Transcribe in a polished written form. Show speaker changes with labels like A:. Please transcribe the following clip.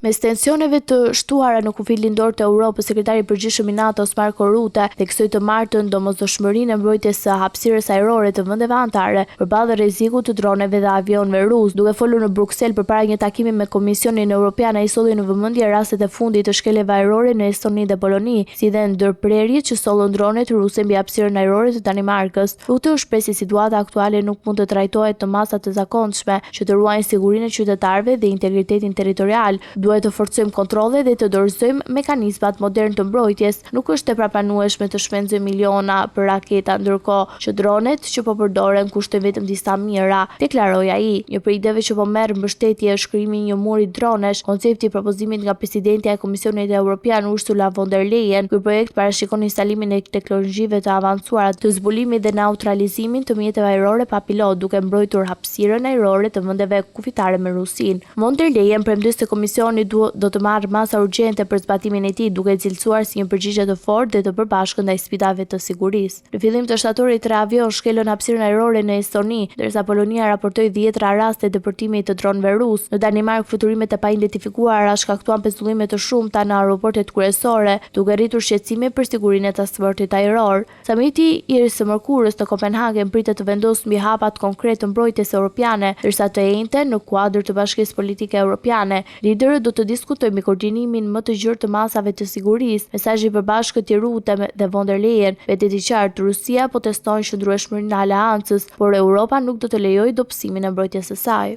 A: Mes tensioneve të shtuara në kufit lindor të Europës, sekretari i përgjithshëm i NATO-s Marco Rutte theksoi të martën domosdoshmërinë e mbrojtjes së hapësirës ajrore të vendeve anëtare përballë rrezikut të droneve dhe avionëve rus. Duke folur në Bruksel përpara një takimi me Komisionin Evropian, ai solli në vëmendje rastet e fundit të shkeljeve ajrore në Estoni dhe Poloni, si dhe ndërprerjet që sollën dronet ruse mbi hapësirën ajrore të Danimarkës. Rutte u shpreh se situata aktuale nuk mund të trajtohet në masa të zakonshme që të ruajnë sigurinë e qytetarëve dhe integritetin territorial. Duhet të forcojmë kontrolle dhe të dorëzojmë mekanizmat modern të mbrojtjes. Nuk është e prapranueshme të shpenzojmë miliona për raketa, ndërkohë që dronet që po përdoren kushtojnë vetëm disa mijëra, deklaroi ai. Një prej ideve që po merr mbështetje është krijimi i një muri dronesh, koncepti i propozimit nga presidentja e Komisionit Evropian Ursula von der Leyen. Ky projekt parashikon instalimin e teknologjive të avancuara të zbulimit dhe neutralizimin të mjeteve ajrore pa pilot, duke mbrojtur hapësirën ajrore të vendeve kufitare me Rusinë. Von der Leyen premtoi se Komisioni do të marrë masa urgjente për zbatimin e tij, duke cilësuar si një përgjigje të fortë dhe të përbashkët ndaj sfidave të sigurisë. Në fillim të shtatorit 3 avion shkelën hapësirën ajrore në Estoni, ndërsa Polonia raportoi 10 raste depërtimi të dronëve rus. Në Danimark, fluturimet e paidentifikuara shkaktuan pezullime të shumta në aeroportet kryesore, duke rritur shqetësime për sigurinë e transportit ajror. Samiti i së mërkurës në Kopenhagen pritet të vendosë mbi hapat konkret të mbrojtjes europiane, ndërsa të njëjtën në kuadër të Bashkisë Politike Europiane. Liderët do të diskutojmë koordinimin më të gjerë të masave të sigurisë. Mesazhi i përbashkët i Rutte dhe von der Leyen vetet i qartë: Rusia po teston qëndrueshmërinë e aleancës, por Europa nuk do të lejojë dobësimin e mbrojtjes së saj.